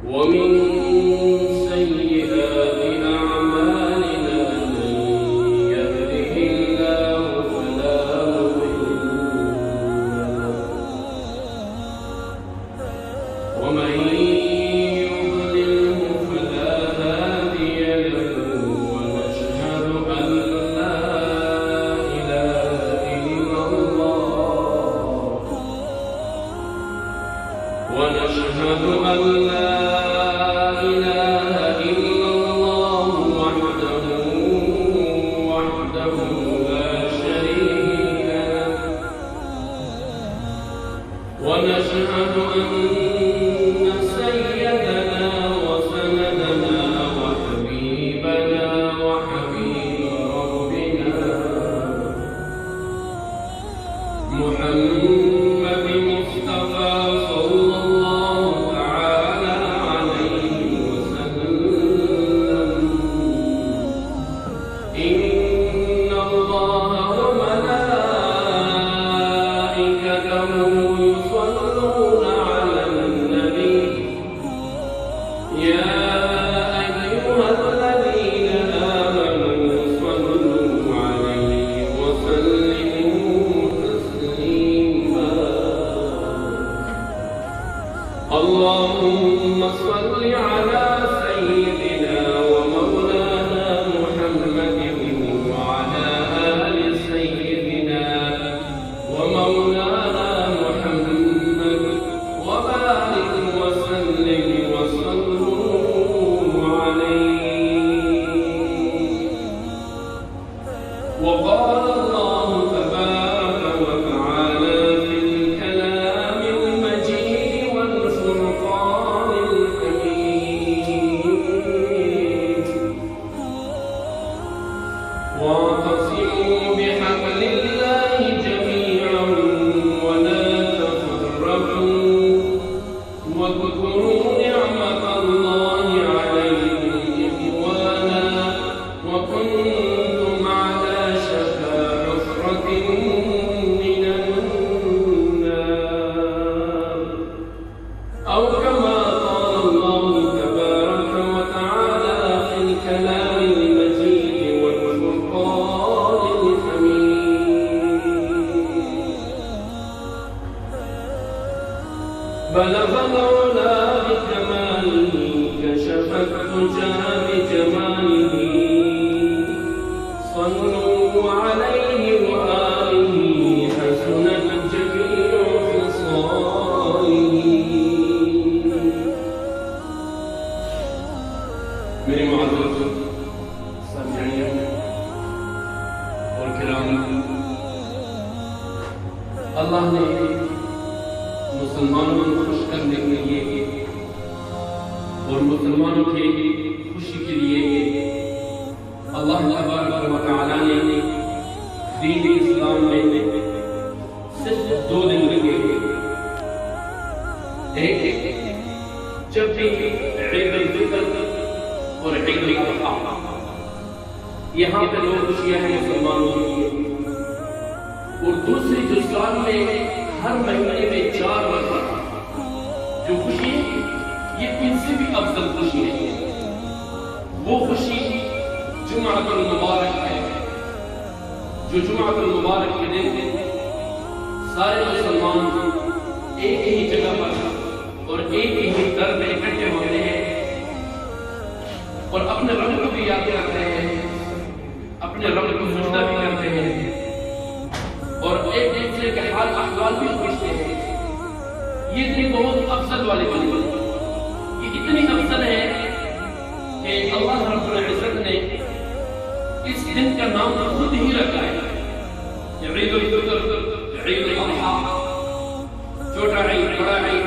ومن سيئات أعمالنا من يهده الله فلا مضل له ومن يضلله فلا هادي له ونشهد أن لا إله إلا الله ونشهد أن لا إله إلا الله وحده لا شريك له ونشهد أن سيدنا وسندنا وحبيبنا وحبيب ربنا محمد مصطفى صلى الله تعالى عليه وسلم إن الله وملائكته يصلون على النبي يا أيها الذين آمنوا صلوا عليه وسلموا تسليما اللهم صل على سيدنا ومولانا محمد وعلى آل سيدنا ومولانا محمد وبارك وسلم وصلوا عليه وقال الله تبارك وتعالى في الكلام المجيد والفرقان الحميد واعتصموا بحبل الله جميعا ولا تفرقوا واذكروا نعمة الله عليكم إخوانا وكنتم على شفا حفرة من النار أو كما قال الله تبارك وتعالى في الكلام المجيد والفرقان الحميد بلغ العلا بكماله كشف الدجى بجماله صلوا عليه وآله حسنت جميع خصاله میرے معزز سامعین اور کرام اللہ نے مسلمانوں کو خوش کرنے کے لیے اور مسلمانوں کی خوشی کے لیے اللہ تبارک و تعالیٰ نے دین اسلام میں صرف 2 دن لگے ایک جب بھی عید الفطر اور عید الاضحیٰ یہاں پہ لوگ خوشیاں ہیں مسلمانوں کے لیے اور دوسری جو سال میں ہر مہینے میں 4 مرتبہ جو خوشی ہے یہ ان سے بھی افضل خوشی ہے وہ خوشی جمعۃ المبارک ہے جو جمعۃ المبارک کے دن سارے مسلمان ایک ہی جگہ پر اور ایک ہی در میں اکٹھے ہوتے ہیں اور اپنے رب کو بھی یاد کرتے ہیں اپنے رب کو سجدہ بھی کرتے ہیں اور ایک دوسرے کے حال احوال بھی پوچھتے ہیں یہ دن بہت افضل والے دن یہ اتنی افضل ہے کہ اللہ رب العزت نے اس دن کا نام خود ہی رکھا ہے عید الفطر عید الاضحیٰ چھوٹا عید بڑا عید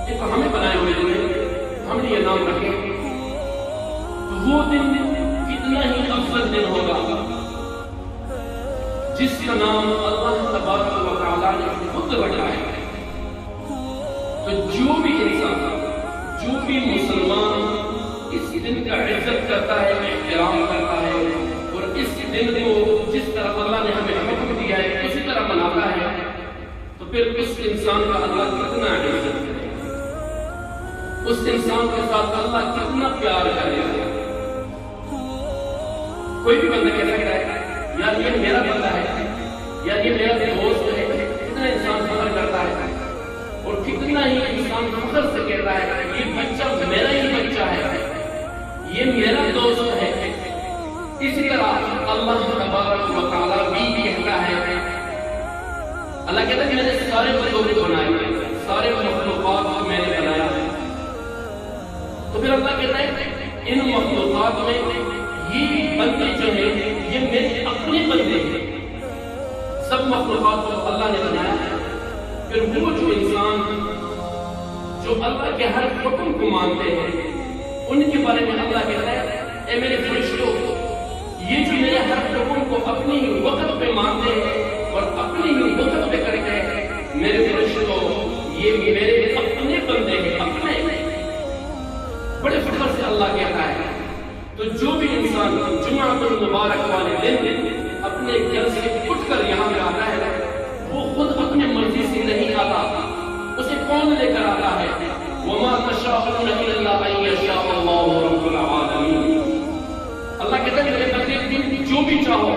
یہ تو ہمیں بنائے ہوئے دن ہیں ہم نے یہ نام رکھے تو وہ دن کتنا ہی افضل دن ہوگا جس کا نام اللہ تبارک و تعالیٰ نے خود رکھا ہے تو جو بھی انسان جو بھی مسلمان اس دن کا عزت کرتا ہے احترام کرتا ہے اور اس دن کو جس طرح اللہ نے ہمیں حکم دیا ہے اسی طرح مناتا ہے تو پھر اس انسان کا اللہ کتنا عزت کرے اس انسان کے ساتھ اللہ کتنا پیار کرے گا. کوئی بھی بندہ کہہ سکتا ہے یار یہ میرا بندہ ہے، یار یہ میرا دوست ہے. کتنا انسان فخر کرتا ہے اور کتنا ہی انسان فخر سے کہتا ہے یہ بچہ میرا ہی بچہ ہے، یہ میرا دوست ہے. اسی طرح اللہ تبارک و تعالیٰ بھی کہتا ہے، اللہ کہتا ہے میں نے سارے بندوں کو بنایا، سارے مخلوقات کو میں نے بنایا. تو پھر اللہ کہتا ہے ان مخلوقات میں یہ بندے جو ہیں یہ میرے اپنے بندے ہیں. سب مخلوقات کو اللہ نے بنایا. پھر وہ جو انسان جو اللہ کے ہر حکم کو مانتے ہیں ان کے بارے میں اللہ کہتا ہے اے میرے فرشتوں، یہ جو میرے ہر حکم کو اپنی ہی وقت پہ مانتے ہیں اور اپنی ہی وقت پہ کرتے ہیں، میرے فرشتوں یہ میرے اپنے بندے ہیں، اپنے. بڑے فخر سے اللہ کہتا ہے. تو جو بھی انسان جمعۃ المبارک والے دن اپنے گھر سے اٹھ کر یہاں پہ آتا ہے وہ خود اپنے مرضی سے نہیں آتا، اسے کون لے کر آتا ہے؟ وما تشاءون الا ان یشاء اللہ رب العالمین. اللہ کہتا ہے میرے بندے دن جو بھی چاہو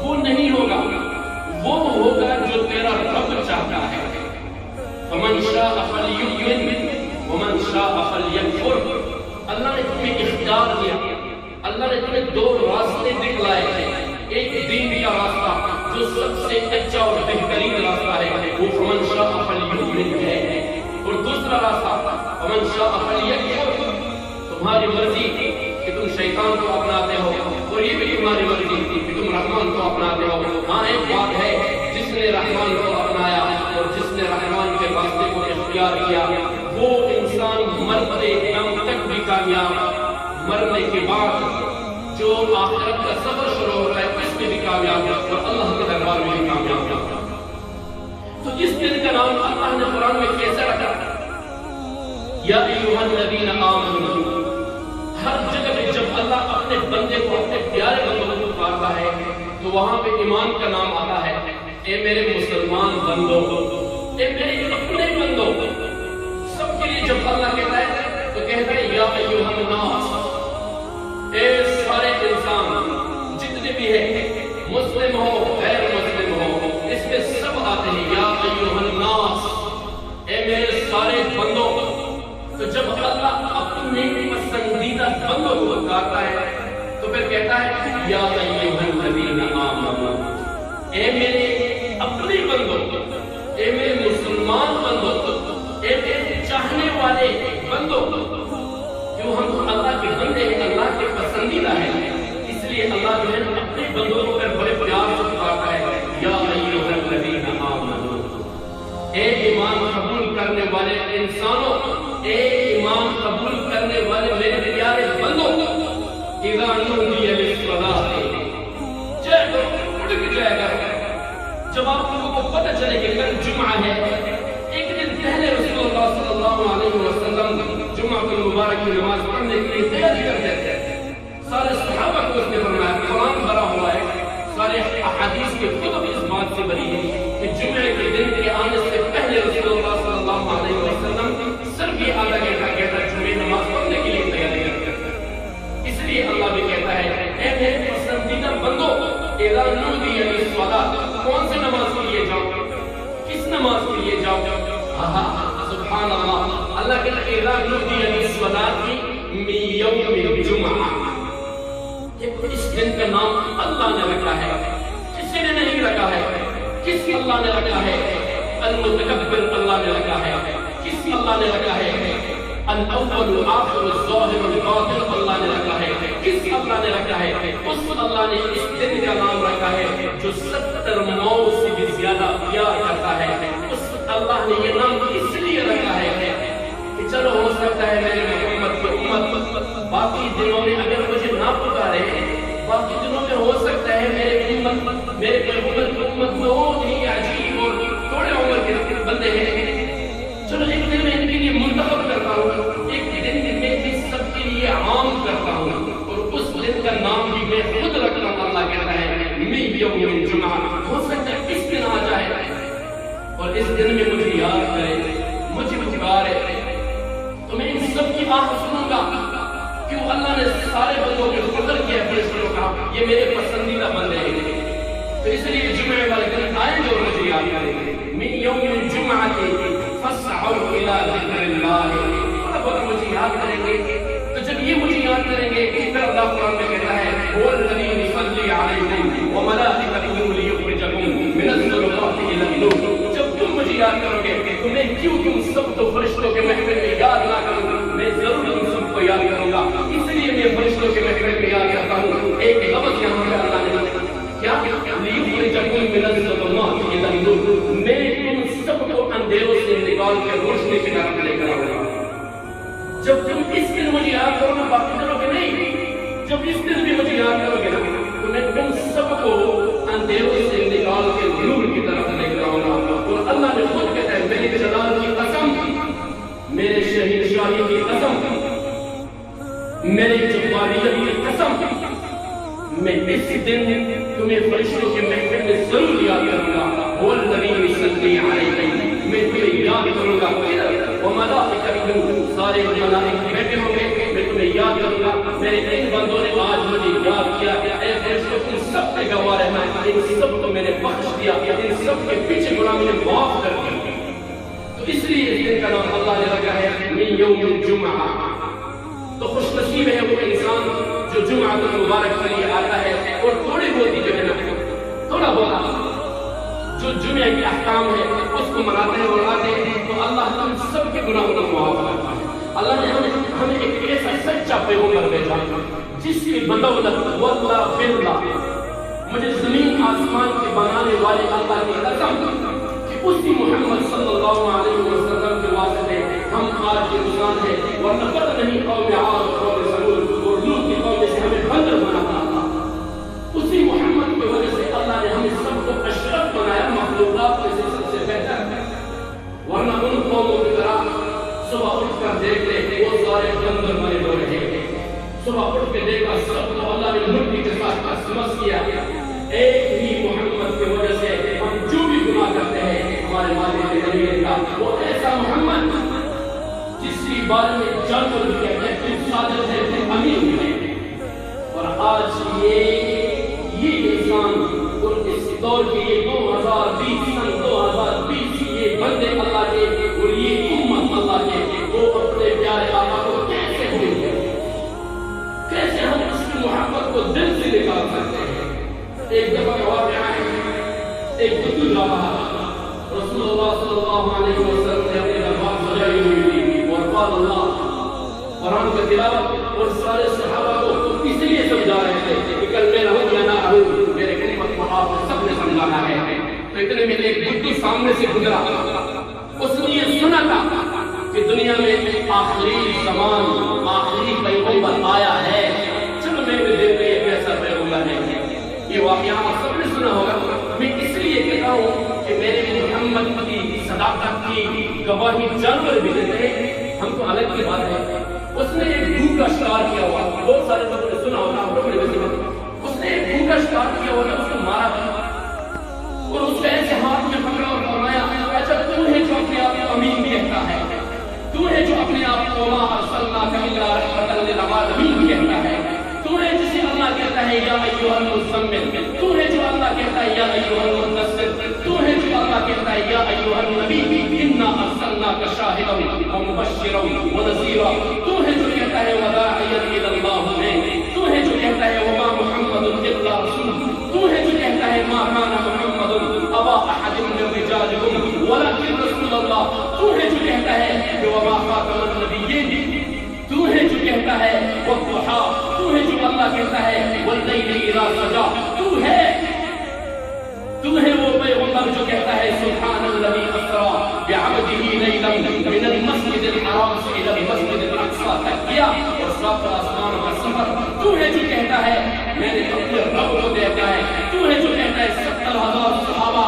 وہ نہیں ہوگا، وہ ہوگا جو تیرا رب چاہتا ہے. فمن شاء فلیؤمن ومن شاء فلیکفر. اللہ نے تمہیں اختیار دیا، اللہ نے تمہیں دو راستے دکھلائے ہیں. ایک دین کا راستہ جو سب سے اچھا اور بہترین راستہ ہے وہ فمن شاء فلیؤمن ہے، اور دوسرا راستہ فمن شاء فلیکفر. تمہاری مرضی کہ تم شیطان کو اپناتے ہو اور یہ بھی تمہاری مرضی کہ تم رحمان کو اپناتے ہو. ہاں ایک بات ہے، جس نے رحمان کو اپنایا اور جس نے رحمان کے راستے کو اختیار کیا وہ انسان مرتے دم تک بھی کامیاب، مرنے کے بعد جو آخرت کا سفر شروع ہوتا ہے اس میں بھی کامیاب اور اللہ کے دربار میں بھی کامیاب ہوتا ہے. تو اس دن کا نام اللہ نے قرآن میں کیسے رکھا؟ یا ایھا الذین آمنوا. ہر جگہ پہ جب اللہ اپنے بندے کو، اپنے پیارے بندوں کو پکارتا ہے تو وہاں پہ ایمان کا نام آتا ہے. اے میرے مسلمان بندوں، اے میرے اپنے بندوں. سب کے لیے جب اللہ کہتا ہے تو کہتا ہے یا ایھا الناس، اے سارے انسان جتنے بھی ہیں، مسلم ہو غیر مسلم ہو، اس میں سب آتے ہیں یا ایھا الناس، اے میرے سارے بندوں. تو جب اللہ اپنے پسندیدہ بندوں کو پکارتا ہے تو پھر کہتا ہے یا ایھا الذین آمنوا، اے میرے اپنے بندوں، اے میرے مسلمان بندوں، اے میرے چاہنے والے بندوں. کیوں ہم تو اللہ کے بندے ہیں، اللہ کے پسندیدہ ہیں، اس لیے اللہ جو ہے اپنے بندوں کو بڑے پیار سے پکارتا ہے یا ایھا الذین آمنوا. اے ایمان قبول کرنے والے انسانوں، اے ایمان قبول کرنے والے میرے پیارے بندوں، اذا نودی للصلاۃ، جب اٹھ جائے گا جب آپ لوگوں کو پتہ چلے کہ کل جمعہ ہے. ایک دن پہلے رسول اللہ صلی اللہ علیہ وسلم جمعہ المبارک کی نماز پڑھنے کے لیے تیاری کرتے تھے. سارے صحابہ کو اس نے فرمایا، قرآن بھرا ہوا ہے، سارے احادیث کے کتب اس بات سے بری ہے کہ جمعے کے دن کے آنے سے پہلے رسول اللہ صلی اللہ علیہ وسلم صرف یہ آدھا گھنٹہ جمعے نماز پڑھنے کے لیے تیاری کرتے تھے. اس لیے اللہ بھی کہتا ہے اے میرے پسندیدہ بندوں، اذا نودی للصلاۃ، کون سی نماز کے لیے جاؤ، کس نماز کے لیے جاؤ؟ سبحان اللہ. اللہ کہتا ہے اذا نودی للصلاۃ من یوم الجمعہ. اس دن کا نام اللہ نے رکھا ہے، کسی نے نہیں رکھا ہے. کس اللہ نے رکھا ہے؟ المتکبر اللہ نے رکھا ہے. کس اللہ نے رکھا ہے؟ الاول والآخر الظاہر والباطن اللہ نے رکھا ہے. کس اللہ نے رکھا ہے؟ اس اللہ نے اس دن کا نام رکھا ہے جو 70 ماؤں سے بھی زیادہ پیار کرتا ہے. اس اللہ نے یہ نام اس لیے رکھا ہے کہ چلو ہو سکتا ہے میرے محمد کی امت باقی دنوں میں اگر مجھے نہ پکارے، باقی دنوں میں ہو سکتا ہے میرے امت، میرے محمد کی امت بہت ہی عجیب اور تھوڑے عمر کے بندے ہیں، چلو ایک دن میں ان کے لیے منتخب کرتا ہوں، ایک دن میں اس سب کے لیے عام کرتا ہوں اور اس دن کا نام بھی میں خود رکھتا ہوں. اللہ کہتا ہے من یوم الجمعہ. ہو سکتا ہے اس دن آ جائے اور اس دن میں مجھے یاد کرے، مجھے پکارے، تو میں ان سب کی آہ سنوں گا، کیوں اللہ نے سارے بندوں کے فضل کیا فرشتوں کا، یہ میرے پسندیدہ بندے ہیں۔ تو اس لیے جمعے والے دن آئیں گے اور مجھے یاد کریں گے، من یوم الجمعۃ فاسعوا الی ذکر اللہ، تھوڑا بہت مجھے یاد کریں گے۔ تو جب یہ مجھے یاد کریں گے پھر اللہ قرآن میں کہتا ہے هو الذی یصلی علیکم وملائکتہ لیخرجکم من الظلمات الی النور۔ جب تم مجھے یاد کرو گے تو میں کیوں تم سب تو فرشتوں کے محفل میں یاد نہ کروں، میں ضرور تم سب کو یاد کروں گا، اس لیے میں فرشتوں کے محفل میں یاد کرتا ہوں۔ ایک لفظ یہاں پہ اللہ نے کیا لیخرجکم من الظلمات الی النور، میں تم سب کو اندھیروں سے نکال کے روشنی کی طرف لے کر آؤں گا۔ جب تم اس دن مجھے یاد کرو گے، باقی دنوں کے نہیں، جب اس دن بھی مجھے یاد کرو گے نا تو میں تم سب کو اندھیروں سے نکال کے نور کی طرف لے کر آؤں گا۔ اور اللہ نے خود کہتا ہے میرے جلال کی قسم، میرے شہنشاہی کی قسم، میرے جباریت کی قسم، میں اس دن تمہیں فرشتوں کے محفل میں ضرور یاد کروں گا۔ هو الذی یصلی علیکم، میں تمہیں یاد کروں گا، وملائکتہ، سارے ملائکے بیٹھے ہوں گے، میں تمہیں یاد کروں گا۔ میرے ان بندوں نے آج مجھے یاد کیا، اے فرشتوں تم سب پہ گواہ رہنا، ان سب کو میں نے بخش دیا، ان سب کے پیچھے گناہ میں نے معاف کر دیا۔ تو اس لیے اس دن کا نام اللہ نے رکھا ہے من یوم الجمعہ۔ تو خوش نصیب ہے وہ انسان جو جمعہ مبارک کے لیے آتا ہے اور تھوڑی بہت جو ہے نا تھوڑا بہت جو جمعہ کے احکام ہے اس کو مناتے ہیں اور آتے ہیں، تو اللہ ہم سب کے گناہوں کو معاف کرتا ہے۔ اللہ نے ہمیں ایک ایسا سچا پیغمبر بھیجا جس کی بدولت واللہ باللہ، مجھے زمین آسمان کے بنانے والے اللہ کی قسم کہ اسی محمد صلی اللہ علیہ وسلم کے واسطے ہم آج انسان ہیں، ورنہ پتہ نہیں قوم عاد، قوم ثمود اور لوط کی قوم سے ہمیں بندر بناتا تھا۔ اسی محمد کی وجہ سے اللہ نے ہمیں سب کو اشرف بنایا، مخلوقات میں سے سب سے بہتر ہے۔ ورنہ ان قوموں کی طرح صبح اٹھ کر دیکھ لے وہ سارے بندر بنے ہو رہے ہیں، صبح اٹھ کے دیکھا سب کو اللہ نے مٹی کے ساتھ اسمس کیا۔ ایک ہی محمد کی وجہ سے ہم جو بھی گناہ کرتے ہیں ہمارے والد نبی کا، وہ ایسا محمد جس کے بارے میں جانور بھی کہتے ہیں کہ صادق ہے، امین ہے۔ اور آج یہ انسان اور اس دور کے یہ 2020 یہ بندے اللہ کے اور یہ امت اللہ کے، وہ اپنے پیارے آقا کو کیسے بھول گئے، کیسے ہم اس کی محبت کو دل سے نکال سکتے ہیں۔ ایک دفعہ کا واقعہ ہے، ایک بدو جا رہا تھا، رسول اللہ صلی اللہ علیہ وسلم نے اپنے دربار سجائی ہوئی تھی اور قال اللہ قرآن کا تلاوت، اور سارے صحابہ کو اس لیے سمجھا رہے تھے کہ کل میں رہوں یا نہ رہوں میرے کلمت کو آپ سب نے سمجھانا ہے۔ تو اتنے میں ایک بدو سامنے سے گزرا، اس نے یہ سنا تھا کہ دنیا میں آخری زمان آخری پیغمبر آیا ہے، چلو میں بھی دیکھتے ہیں کیسا پیغمبر ہے۔ یہ واقعہ آپ سب نے سنا ہوگا، میں اس لیے کہتا ہوں کہ میرے محمد کی صداقت کی گواہی جانور بھی دیتے ہیں، ہم کو الگ کی بات ہے۔ اس نے ایک بھوک کا شکار کیا ہوا، بہت سارے لوگوں نے سنا ہوگا، اس نے ایک بھوک کا شکار کیا ہوا تھا، اس کو مارا تھا اور اس کو ایسے ہاتھ میں پکڑا اور فرمایا اچھا تو ہے جو اپنے آپ کو امین کہتا ہے، تو ہے جو اپنے آپ کو ما ارسلناک الا رحمۃ للعالمین کہتا ہے، تو ہے جسے اللہ کہتا ہے یا ایھا المزمل، تو ہے جو اللہ کہتا ہے یا ایھا المدثر، تو ہے جو اللہ کہتا ہے یا ایھا النبی انا ارسلناک شاہدا ومبشرا ونذیرا، تو ہے جو کہتا ہے وداعیا الی اللہ میں، تو ہے جو کہتا ہے وما محمد الا رسول، تو ہے جو کہتا ہے ما کان محمد ابا احد من رجالکم ولکن رسول اللہ، تو ہے جو کہتا ہے کہ وما خاتم النبیین، تو ہے جو کہتا ہے والضحا، تو ہے جو اللہ کہتا ہے واللیل اذا سجا، تو ہے وہ پیغمبر جو کہتا ہے سبحان الذی اسرا بعبدہ لیلا من المسجد الحرام الى المسجد الاقصى تک گیا اور سات آسمان کا سفر، تو ہے جو کہتا ہے میں نے اپنے رب کو دیکھا ہے، تو ہے جو کہتا ہے 70,000 صحابہ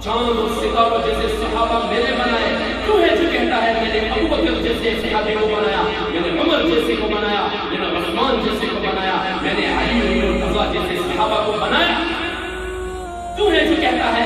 چاند اور ستاروں جیسے صحابہ میں نے بنائے، تو ہے جو کہتا ہے میں نے ابوبکر جیسے صحابی کو بنایا، میں نے عمر جیسے کو بنایا، میں نے عثمان جیسے کو بنایا، میں نے علی بن مرتضیٰ جیسے صحابہ کو بنایا، تو ہے جو کہتا ہے